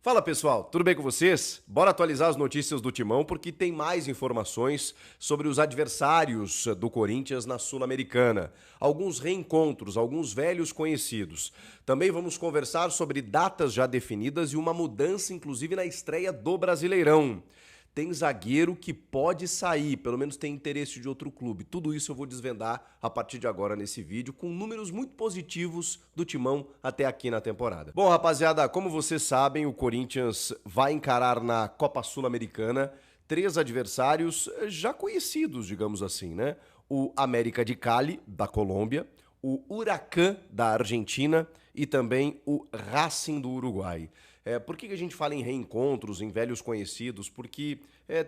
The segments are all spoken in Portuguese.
Fala pessoal, tudo bem com vocês? Bora atualizar as notícias do Timão porque tem mais informações sobre os adversários do Corinthians na Sul-Americana. Alguns reencontros, alguns velhos conhecidos. Também vamos conversar sobre datas já definidas e uma mudança inclusive na estreia do Brasileirão. Tem zagueiro que pode sair, pelo menos tem interesse de outro clube. Tudo isso eu vou desvendar a partir de agora nesse vídeo, com números muito positivos do Timão até aqui na temporada. Bom, rapaziada, como vocês sabem, o Corinthians vai encarar na Copa Sul-Americana três adversários já conhecidos, digamos assim, né? O América de Cali, da Colômbia, o Huracan, da Argentina e também o Racing do Uruguai. Por que a gente fala em reencontros, em velhos conhecidos? Porque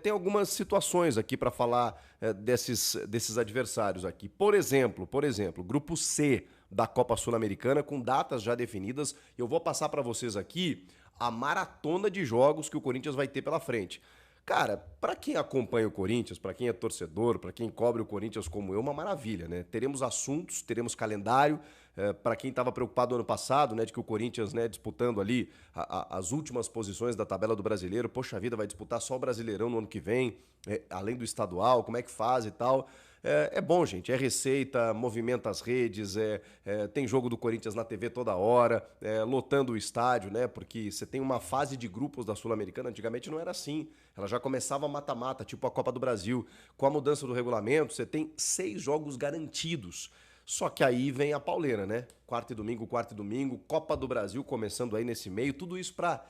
tem algumas situações aqui para falar desses adversários aqui. Por exemplo, Grupo C da Copa Sul-Americana com datas já definidas. Eu vou passar para vocês aqui a maratona de jogos que o Corinthians vai ter pela frente. Cara, para quem acompanha o Corinthians, para quem é torcedor, para quem cobre o Corinthians como eu, uma maravilha, né? Teremos assuntos, teremos calendário. Para quem estava preocupado ano passado, né, de que o Corinthians, né, disputando ali as últimas posições da tabela do Brasileiro, poxa vida, vai disputar só o Brasileirão no ano que vem, além do estadual, como é que faz e tal. É bom, gente, é receita, movimenta as redes, tem jogo do Corinthians na TV toda hora, lotando o estádio, né? Porque você tem uma fase de grupos da Sul-Americana, antigamente não era assim. Ela já começava mata-mata, tipo a Copa do Brasil. Com a mudança do regulamento, você tem 6 jogos garantidos. Só que aí vem a pauleira, né? Quarta e domingo, Copa do Brasil começando aí nesse meio, tudo isso para,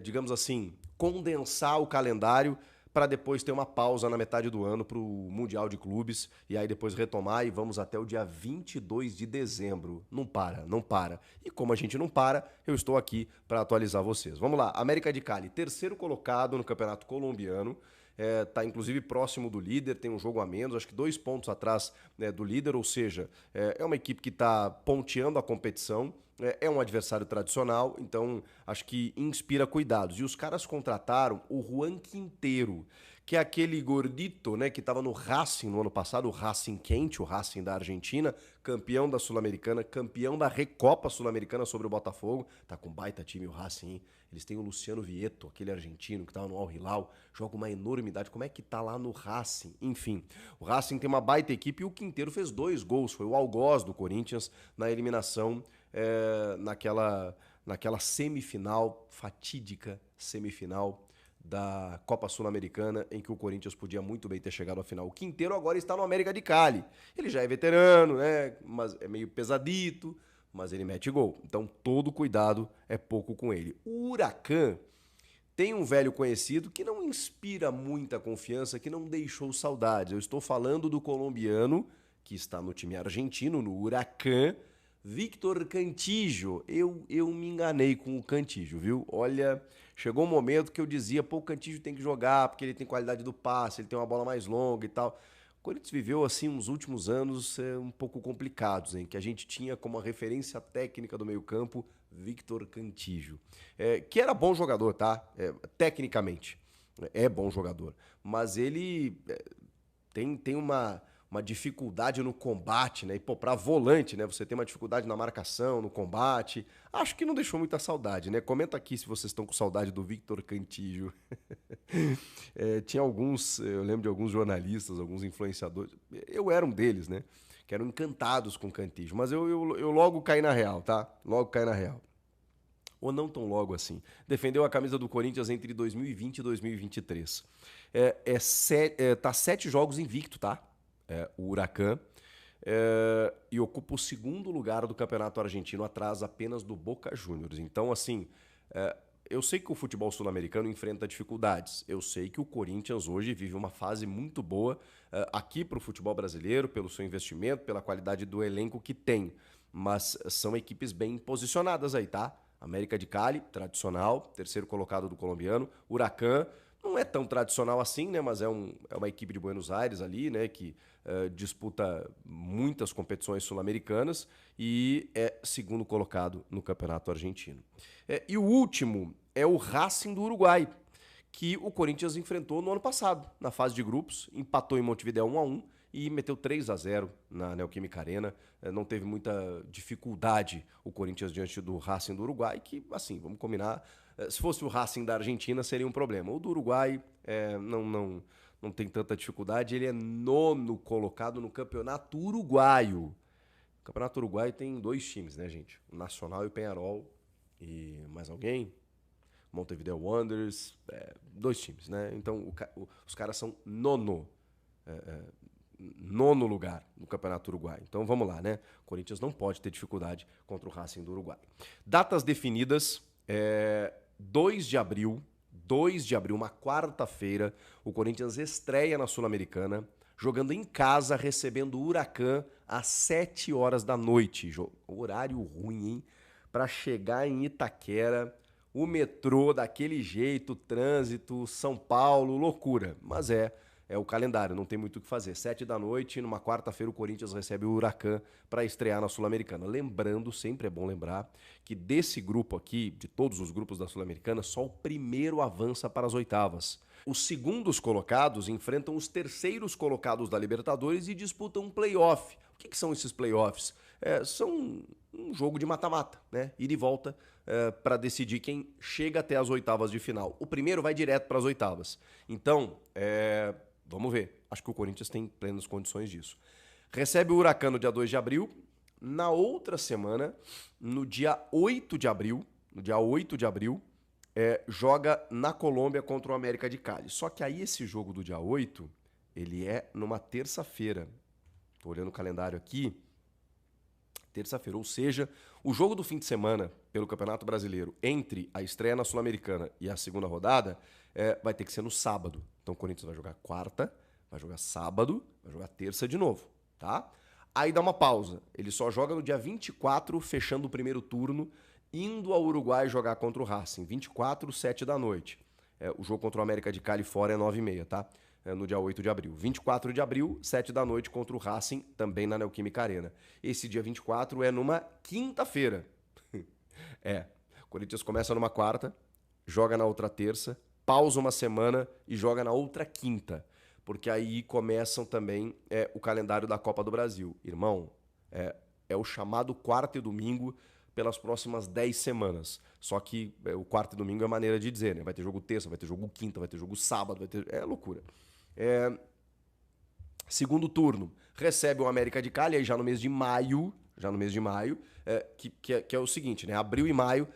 digamos assim, condensar o calendário para depois ter uma pausa na metade do ano para o Mundial de Clubes e aí depois retomar e vamos até o dia 22 de dezembro. Não para, não para. E como a gente não para, eu estou aqui para atualizar vocês. Vamos lá, América de Cali, terceiro colocado no Campeonato Colombiano. Tá inclusive próximo do líder, tem um jogo a menos, acho que 2 pontos atrás, né, do líder, ou seja, é uma equipe que está ponteando a competição, é um adversário tradicional, então acho que inspira cuidados. E os caras contrataram o Juan Quintero, que é aquele gordito, né, que estava no Racing no ano passado, o Racing quente, o Racing da Argentina, campeão da Sul-Americana, campeão da Recopa Sul-Americana sobre o Botafogo, tá com baita time o Racing, hein? Eles têm o Luciano Vieto, aquele argentino que estava no Al Hilal, joga uma enormidade. Como é que tá lá no Racing? Enfim, o Racing tem uma baita equipe e o Quinteiro fez 2 gols. Foi o algoz do Corinthians na eliminação naquela semifinal, fatídica semifinal da Copa Sul-Americana, em que o Corinthians podia muito bem ter chegado à final. O Quinteiro agora está no América de Cali. Ele já é veterano, né? Mas é meio pesadito, mas ele mete gol. Então todo cuidado é pouco com ele. O Huracan tem um velho conhecido que não inspira muita confiança, que não deixou saudades. Eu estou falando do colombiano, que está no time argentino, no Huracan, Víctor Cantillo. Eu me enganei com o Cantillo, viu? Olha, chegou um momento que eu dizia, pô, o Cantillo tem que jogar, porque ele tem qualidade do passe, ele tem uma bola mais longa e tal. O Corinthians viveu, assim, uns últimos anos um pouco complicados, hein? Que a gente tinha como a referência técnica do meio-campo Víctor Cantillo, que era bom jogador, tá? Tecnicamente, é bom jogador, mas ele tem uma dificuldade no combate, né? E, pô, pra volante, né? Você tem uma dificuldade na marcação, no combate. Acho que não deixou muita saudade, né? Comenta aqui se vocês estão com saudade do Víctor Cantillo. Tinha alguns, eu lembro de alguns jornalistas, alguns influenciadores, eu era um deles, né? Que eram encantados com Cantillo, mas eu logo caí na real, tá? Logo caí na real. Ou não tão logo assim. Defendeu a camisa do Corinthians entre 2020 e 2023. Tá 7 jogos invicto, tá? O Huracan. E ocupa o segundo lugar do Campeonato Argentino, atrás apenas do Boca Juniors. Então, assim, eu sei que o futebol sul-americano enfrenta dificuldades. Eu sei que o Corinthians hoje vive uma fase muito boa aqui para o futebol brasileiro, pelo seu investimento, pela qualidade do elenco que tem. Mas são equipes bem posicionadas aí, tá? América de Cali, tradicional, terceiro colocado do colombiano. Huracan, não é tão tradicional assim, né? Mas é uma equipe de Buenos Aires ali, né? Que disputa muitas competições sul-americanas e é segundo colocado no Campeonato Argentino. E o último é o Racing do Uruguai, que o Corinthians enfrentou no ano passado, na fase de grupos, empatou em Montevidéu 1-1 e meteu 3-0 na Neoquímica Arena. Não teve muita dificuldade o Corinthians diante do Racing do Uruguai, que, assim, vamos combinar, Se fosse o Racing da Argentina, seria um problema. O do Uruguai não tem tanta dificuldade. Ele é nono colocado no Campeonato Uruguaio. O Campeonato Uruguaio tem 2 times, né, gente? O Nacional e o Peñarol. E mais alguém? Montevideo Wanderers. 2 times, né? Então os caras são nono lugar no Campeonato Uruguaio. Então vamos lá, né? O Corinthians não pode ter dificuldade contra o Racing do Uruguai. Datas definidas, 2 de abril, uma quarta-feira, o Corinthians estreia na Sul-Americana, jogando em casa, recebendo o Huracan às 7 horas da noite. Horário ruim, hein? Para chegar em Itaquera, o metrô daquele jeito, trânsito, São Paulo, loucura. Mas é o calendário, não tem muito o que fazer. 7 da noite, numa quarta-feira, o Corinthians recebe o Huracan para estrear na Sul-Americana. Lembrando, sempre é bom lembrar, que desse grupo aqui, de todos os grupos da Sul-Americana, só o primeiro avança para as oitavas. Os segundos colocados enfrentam os terceiros colocados da Libertadores e disputam um play-off. O que são esses play-offs? São um jogo de mata-mata, né? Ir e volta para decidir quem chega até as oitavas de final. O primeiro vai direto para as oitavas. Então, vamos ver. Acho que o Corinthians tem plenas condições disso. Recebe o Huracan no dia 2 de abril. Na outra semana, no dia 8 de abril, joga na Colômbia contra o América de Cali. Só que aí esse jogo do dia 8, ele é numa terça-feira. Tô olhando o calendário aqui. Terça-feira, ou seja, o jogo do fim de semana pelo Campeonato Brasileiro entre a estreia na Sul-Americana e a segunda rodada vai ter que ser no sábado. Então o Corinthians vai jogar quarta, vai jogar sábado, vai jogar terça de novo, tá? Aí dá uma pausa. Ele só joga no dia 24, fechando o primeiro turno, indo ao Uruguai jogar contra o Racing. 24, 7 da noite. O jogo contra o América de Cali fora é 9h30, tá? No dia 8 de abril. 24 de abril, 7 da noite, contra o Racing, também na Neoquímica Arena. Esse dia 24 é numa quinta-feira. O Corinthians começa numa quarta, joga na outra terça, pausa uma semana e joga na outra quinta. Porque aí começam também o calendário da Copa do Brasil. Irmão, é o chamado quarta e domingo pelas próximas 10 semanas. Só que o quarta e domingo é maneira de dizer, né? Vai ter jogo terça, vai ter jogo quinta, vai ter jogo sábado, vai ter... É loucura. Segundo turno, recebe o América de Cali, aí já no mês de maio, que é o seguinte, né? Abril e maio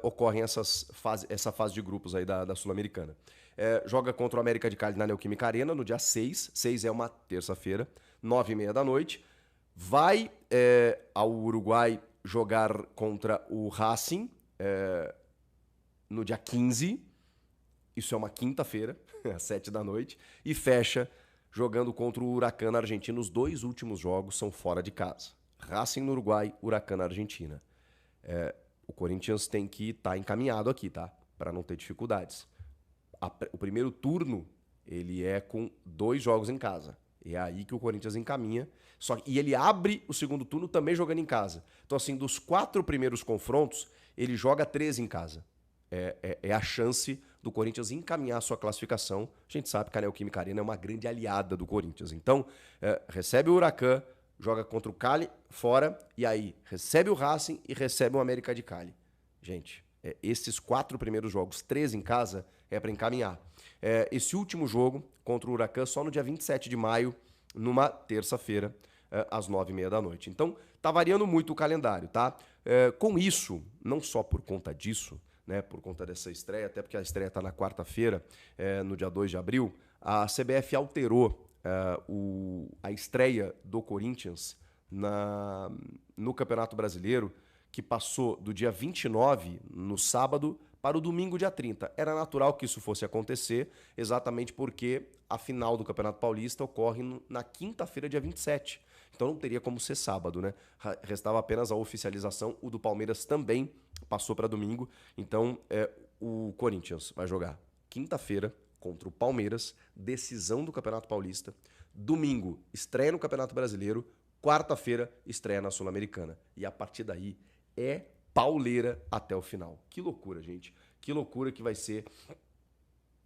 ocorrem essa fase de grupos aí da Sul-Americana. Joga contra o América de Cali na Neoquímica Arena no dia 6. 6 é uma terça-feira, 9h30 da noite. Vai ao Uruguai jogar contra o Racing no dia 15. Isso é uma quinta-feira, às 7 da noite. E fecha jogando contra o Huracan na Argentina. Os 2 últimos jogos são fora de casa. Racing no Uruguai, Huracan na Argentina. O Corinthians tem que estar encaminhado aqui, tá? Para não ter dificuldades. O primeiro turno, ele é com 2 jogos em casa. É aí que o Corinthians encaminha. E ele abre o segundo turno também jogando em casa. Então, assim, dos 4 primeiros confrontos, ele joga 3 em casa. É a chance do Corinthians encaminhar a sua classificação. A gente sabe que a Neoquímica Arena é uma grande aliada do Corinthians. Então, recebe o Huracan, joga contra o Cali fora, e aí recebe o Racing e recebe o América de Cali. Gente, esses 4 primeiros jogos, 3 em casa, é para encaminhar. Esse último jogo contra o Huracan só no dia 27 de maio, numa terça-feira, às 9h30 da noite. Então, tá variando muito o calendário, tá? Com isso, não só por conta disso, né, por conta dessa estreia, até porque a estreia está na quarta-feira, no dia 2 de abril, a CBF alterou a estreia do Corinthians no Campeonato Brasileiro, que passou do dia 29, no sábado, para o domingo, dia 30. Era natural que isso fosse acontecer, exatamente porque a final do Campeonato Paulista ocorre na quinta-feira, dia 27. Então não teria como ser sábado, né? Restava apenas a oficialização. O do Palmeiras também passou para domingo. Então o Corinthians vai jogar quinta-feira contra o Palmeiras, decisão do Campeonato Paulista. Domingo, estreia no Campeonato Brasileiro. Quarta-feira, estreia na Sul-Americana. E a partir daí é pauleira até o final. Que loucura, gente. Que loucura que vai ser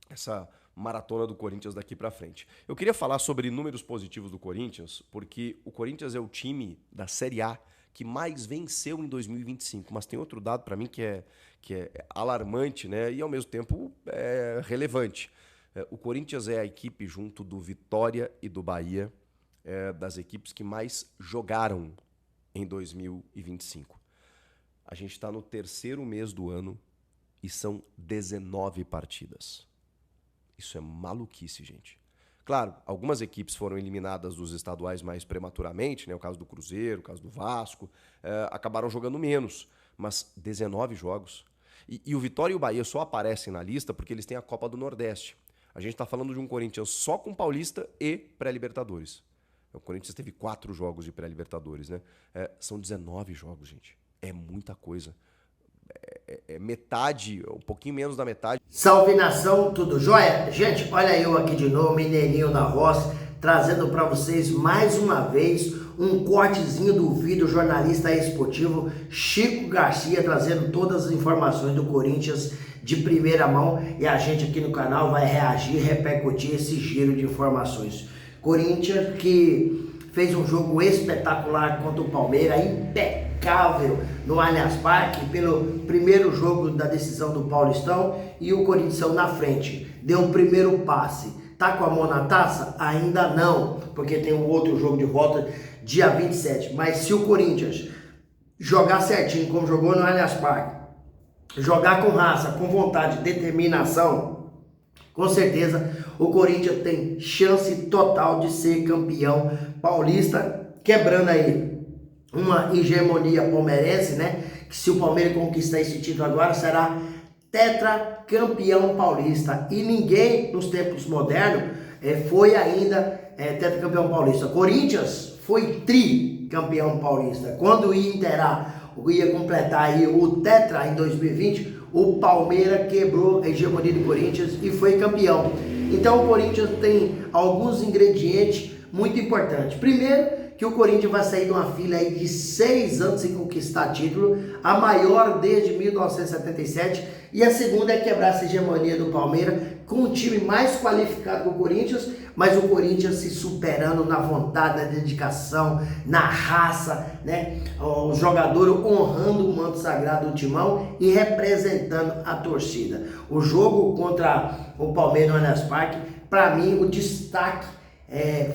essa maratona do Corinthians daqui pra frente. Eu queria falar sobre números positivos do Corinthians, porque o Corinthians é o time da Série A que mais venceu em 2025. Mas tem outro dado para mim que é alarmante, né? E ao mesmo tempo relevante. O Corinthians é a equipe, junto do Vitória e do Bahia, das equipes que mais jogaram em 2025. A gente está no terceiro mês do ano e são 19 partidas. Isso é maluquice, gente. Claro, algumas equipes foram eliminadas dos estaduais mais prematuramente, né? O caso do Cruzeiro, o caso do Vasco, acabaram jogando menos, mas 19 jogos. E o Vitória e o Bahia só aparecem na lista porque eles têm a Copa do Nordeste. A gente está falando de um Corinthians só com Paulista e pré-Libertadores. O Corinthians teve 4 jogos de pré-Libertadores, né? São 19 jogos, gente. É muita coisa. Metade, um pouquinho menos da metade. Salve nação, tudo jóia? Gente, olha eu aqui de novo, Mineirinho da Roça, trazendo para vocês mais uma vez um cortezinho do vídeo jornalista esportivo Chico Garcia, trazendo todas as informações do Corinthians de primeira mão, e a gente aqui no canal vai reagir, repercutir esse giro de informações. Corinthians que fez um jogo espetacular contra o Palmeiras, impecável no Allianz Parque, pelo primeiro jogo da decisão do Paulistão, e o Corinthians na frente, deu o primeiro passe. Tá com a mão na taça? Ainda não, porque tem um outro jogo de volta dia 27, mas se o Corinthians jogar certinho como jogou no Allianz Parque, jogar com raça, com vontade, determinação, com certeza o Corinthians tem chance total de ser campeão paulista, quebrando aí uma hegemonia palmeirense, né? Que se o Palmeiras conquistar esse título agora, será tetracampeão paulista. E ninguém nos tempos modernos foi ainda tetracampeão paulista. Corinthians foi tricampeão paulista. Quando o Inter ia completar aí o tetra em 2020, o Palmeiras quebrou a hegemonia do Corinthians e foi campeão. Então o Corinthians tem alguns ingredientes muito importantes. Primeiro, que o Corinthians vai sair de uma fila aí de 6 anos sem conquistar título, a maior desde 1977, e a segunda é quebrar essa hegemonia do Palmeiras com um time mais qualificado que o Corinthians, mas o Corinthians se superando na vontade, na dedicação, na raça, né? Os jogadores honrando o manto sagrado do Timão e representando a torcida. O jogo contra o Palmeiras no Allianz Parque, para mim, o destaque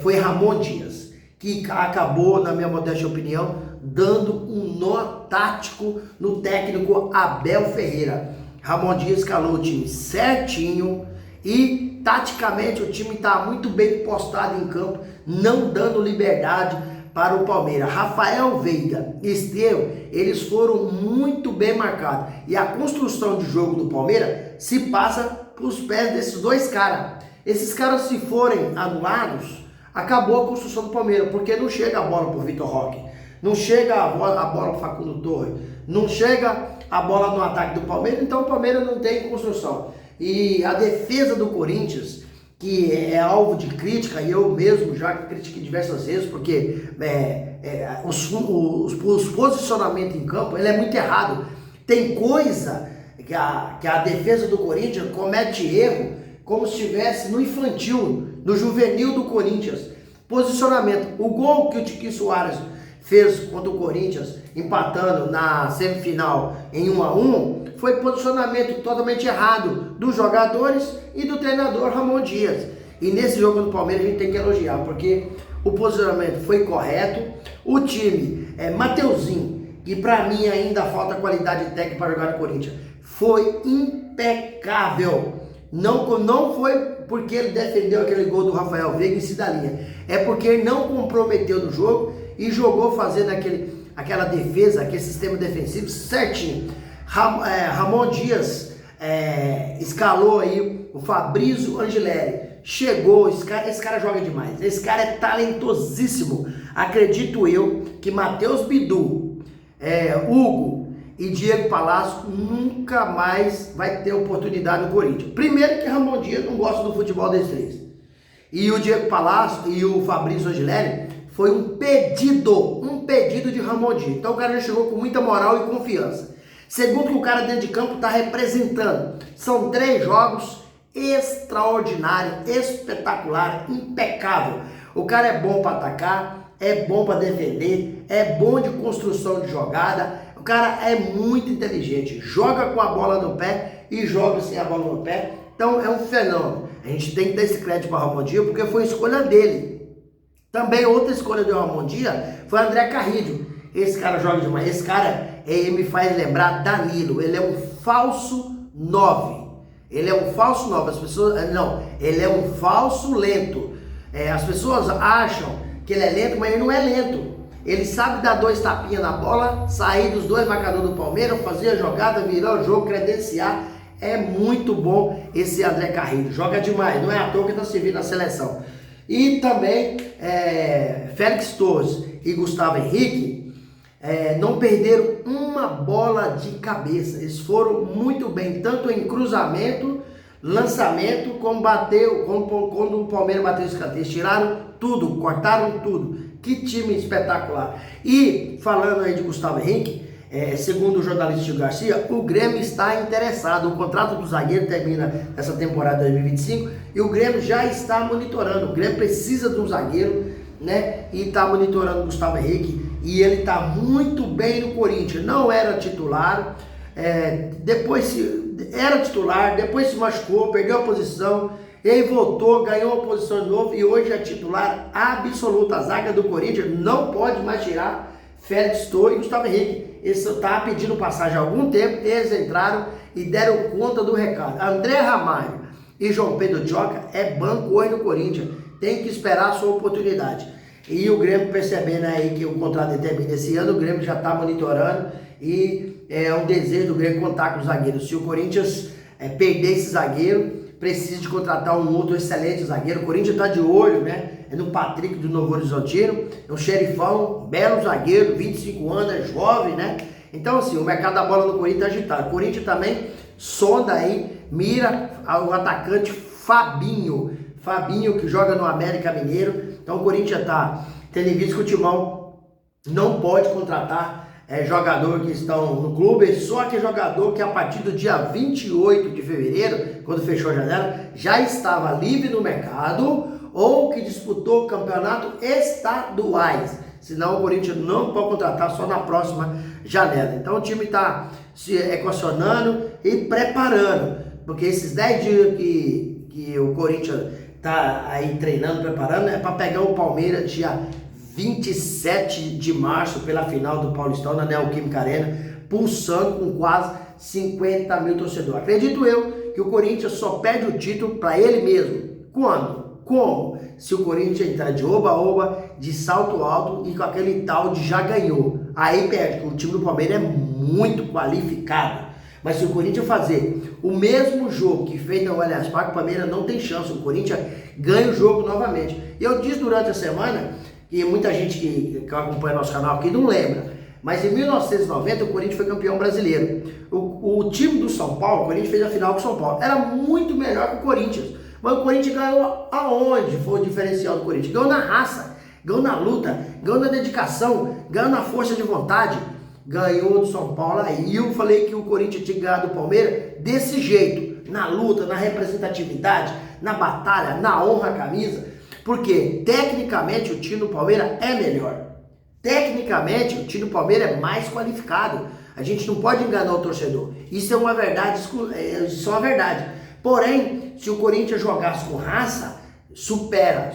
foi Ramon Dias, que acabou, na minha modesta opinião, dando um nó tático no técnico Abel Ferreira. Ramon Dias escalou o time certinho e taticamente o time está muito bem postado em campo, não dando liberdade para o Palmeiras. Rafael Veiga e Estevão, eles foram muito bem marcados. E a construção de jogo do Palmeiras se passa pelos pés desses dois caras. Esses caras, se forem anulados, acabou a construção do Palmeiras, porque não chega a bola para o Vitor Roque, não chega a bola para o Facundo Torres, não chega a bola no ataque do Palmeiras, então o Palmeiras não tem construção. E a defesa do Corinthians, que é alvo de crítica, e eu mesmo já critiquei diversas vezes, porque os posicionamentos em campo, ele é muito errado. Tem coisa que a defesa do Corinthians comete erro, como se estivesse no infantil, no juvenil do Corinthians. Posicionamento. O gol que o Tiquinho Soares fez contra o Corinthians, empatando na semifinal em 1-1, foi posicionamento totalmente errado dos jogadores e do treinador Ramon Dias. E nesse jogo do Palmeiras a gente tem que elogiar, porque o posicionamento foi correto. O time, Mateuzinho, que para mim ainda falta qualidade técnica para jogar no Corinthians, foi impecável. Não foi porque ele defendeu aquele gol do Rafael Veiga em cima da linha. É porque ele não comprometeu no jogo e jogou fazendo aquela defesa, aquele sistema defensivo certinho. Ramon Dias escalou aí o Fabrício Angeleri. Chegou, esse cara joga demais. Esse cara é talentosíssimo. Acredito eu que Matheus Bidu, Hugo e Diego Palácio nunca mais vai ter oportunidade no Corinthians. Primeiro que Ramon Dias não gosta do futebol desses três. E o Diego Palácio e o Fabrício Angeleri foi um pedido de Ramon Dias. Então o cara já chegou com muita moral e confiança. Segundo, que o cara dentro de campo está representando. São 3 jogos extraordinários, espetacular, impecável. O cara é bom para atacar, é bom para defender, é bom de construção de jogada. O cara é muito inteligente, joga com a bola no pé e joga sem a bola no pé. Então é um fenômeno. A gente tem que dar esse crédito para o Ramon Dia porque foi escolha dele. Também outra escolha do Ramon Dia foi o André Carrillo. Esse cara joga demais. Esse cara me faz lembrar Danilo. Ele é um falso 9. Ele é um falso 9. As pessoas. Não, ele é um falso lento. As pessoas acham que ele é lento, mas ele não é lento. Ele sabe dar 2 tapinhas na bola, sair dos 2 marcadores do Palmeiras, fazer a jogada, virar o jogo, credenciar. É muito bom esse André Carrillo. Joga demais. Não é à toa que está servindo na seleção. E também Félix Torres e Gustavo Henrique não perderam uma bola de cabeça. Eles foram muito bem, tanto em cruzamento, lançamento, como quando o Palmeiras bateu escanteio. Eles tiraram tudo, cortaram tudo. Que time espetacular. E falando aí de Gustavo Henrique, segundo o jornalista Chico Garcia, o Grêmio está interessado. O contrato do zagueiro termina essa temporada 2025 e o Grêmio já está monitorando. O Grêmio precisa de um zagueiro, né? E está monitorando o Gustavo Henrique. E ele está muito bem no Corinthians. Não era titular, era titular, depois se machucou, perdeu a posição, e aí voltou, ganhou a posição de novo e hoje é titular absoluta. A zaga do Corinthians não pode mais tirar Félix Torres e Gustavo Henrique. Eles estavam pedindo passagem há algum tempo, eles entraram e deram conta do recado. André Ramalho e João Pedro Tchoca é banco hoje no Corinthians. Tem que esperar a sua oportunidade. E o Grêmio percebendo aí que o contrato termina esse ano, o Grêmio já está monitorando e é um desejo do Grêmio contar com os zagueiros. Se o Corinthians perder esse zagueiro, precisa de contratar um outro excelente zagueiro. O Corinthians está de olho, né? No Patrick do Novo Horizontino, é um xerifão, belo zagueiro, 25 anos, é jovem, né? Então assim, o mercado da bola no Corinthians é agitado. O Corinthians também sonda aí, mira o atacante Fabinho, que joga no América Mineiro. Então o Corinthians está tendo em vista que o Timão não pode contratar jogador que estão no clube, só que jogador que a partir do dia 28 de fevereiro, quando fechou a janela, já estava livre no mercado ou que disputou campeonato estaduais. Senão o Corinthians não pode contratar só na próxima janela. Então o time está se equacionando e preparando, porque esses 10 dias que o Corinthians está aí treinando, preparando, é para pegar o Palmeiras dia 27 de março pela final do Paulistão na Neoquímica Arena, pulsando com quase 50 mil torcedores. Acredito eu que o Corinthians só perde o título para ele mesmo. Quando? Como? Se o Corinthians entrar de oba-oba, de salto alto e com aquele tal de já ganhou. Aí perde, porque o time do Palmeiras é muito qualificado. Mas se o Corinthians fazer o mesmo jogo que fez no Allianz Parque, o Palmeiras não tem chance. O Corinthians ganha o jogo novamente. E eu disse durante a semana, e muita gente que acompanha nosso canal aqui não lembra, mas em 1990 o Corinthians foi campeão brasileiro. O time do São Paulo, o Corinthians fez a final com o São Paulo, era muito melhor que o Corinthians. Mas o Corinthians ganhou aonde foi o diferencial do Corinthians? Ganhou na raça, ganhou na luta, ganhou na dedicação, ganhou na força de vontade. Ganhou do São Paulo aí. E eu falei que o Corinthians tinha ganhado do Palmeiras desse jeito, na luta, na representatividade, na batalha, na honra à camisa. Porque tecnicamente o time do Palmeiras é melhor. Tecnicamente o time do Palmeiras é mais qualificado. A gente não pode enganar o torcedor. Isso é uma verdade, isso é uma verdade. Porém, se o Corinthians jogasse com raça, supera.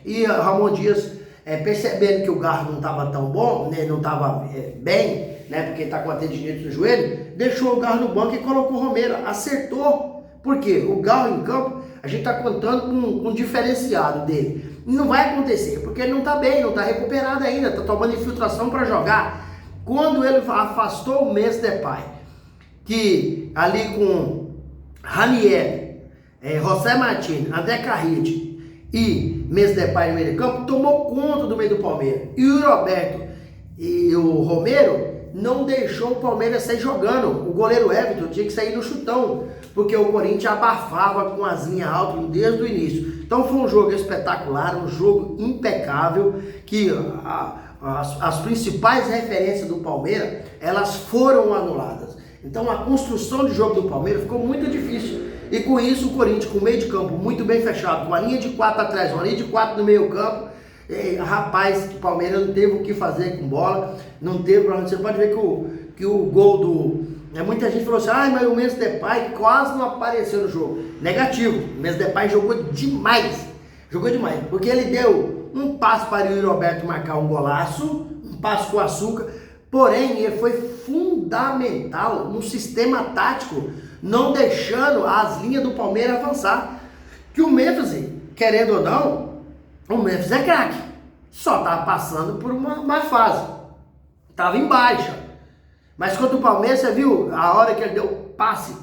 E Ramon Dias, percebendo que o Garro não estava tão bom, né, não estava bem, né, porque está com a tendinite no joelho, deixou o Garro no banco e colocou o Romero. Acertou. Por quê? O Garro em campo, a gente está contando com um diferenciado dele. E não vai acontecer, porque ele não está bem, não está recuperado ainda, está tomando infiltração para jogar. Quando ele afastou o Memphis Depay, que ali com Ranieri, José Martins, André Carrillo e Memphis Depay no meio de campo, tomou conta do meio do Palmeiras. E o Roberto e o Romero não deixou o Palmeiras sair jogando. O goleiro Everton tinha que sair no chutão, porque o Corinthians abafava com as linhas altas desde o início. Então foi um jogo espetacular, um jogo impecável, que as principais referências do Palmeiras, elas foram anuladas. Então a construção de jogo do Palmeiras ficou muito difícil. E com isso o Corinthians, com o meio de campo muito bem fechado, com a linha de 4 atrás, uma linha de 4 no meio campo, Rapaz, o Palmeiras não teve o que fazer com bola, não teve pra onde. Você pode ver que o gol do... Muita gente falou assim, mas o Memphis Depay quase não apareceu no jogo. Negativo, o Memphis Depay jogou demais, porque ele deu um passo para o Yuri Alberto marcar um golaço, um passo com açúcar, porém ele foi fundamental no sistema tático, não deixando as linhas do Palmeiras avançar, que o Memphis, querendo ou não, o Memphis é craque, só estava passando por uma fase, estava em baixa. Mas contra o Palmeiras, você viu a hora que ele deu passe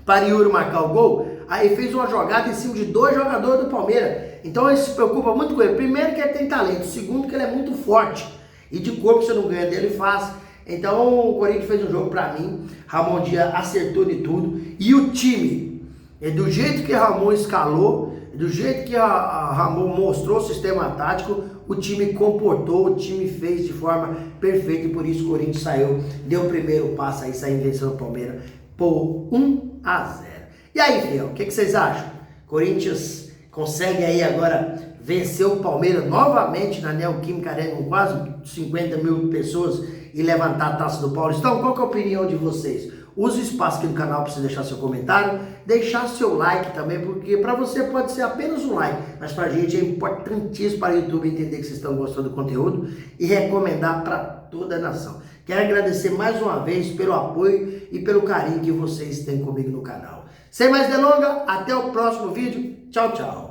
para o Yuri marcar o gol? Aí fez uma jogada em cima de 2 jogadores do Palmeiras. Então ele se preocupa muito com ele. Primeiro que ele tem talento, segundo que ele é muito forte. E de corpo você não ganha dele fácil. Então o Corinthians fez um jogo para mim. Ramon Dias acertou de tudo. E o time, do jeito que Ramon escalou, do jeito que a Ramon mostrou o sistema tático, o time comportou, o time fez de forma perfeita e por isso o Corinthians saiu, deu o primeiro passo aí, saiu vencendo o Palmeiras por 1-0. E aí, fiel, o que vocês acham? Corinthians consegue aí agora vencer o Palmeiras novamente na Neoquímica Arena com quase 50 mil pessoas e levantar a taça do Paulistão? Qual que é a opinião de vocês? Use o espaço aqui no canal para você deixar seu comentário, deixar seu like também, porque para você pode ser apenas um like, mas para a gente é importantíssimo para o YouTube entender que vocês estão gostando do conteúdo e recomendar para toda a nação. Quero agradecer mais uma vez pelo apoio e pelo carinho que vocês têm comigo no canal. Sem mais delongas, até o próximo vídeo. Tchau, tchau.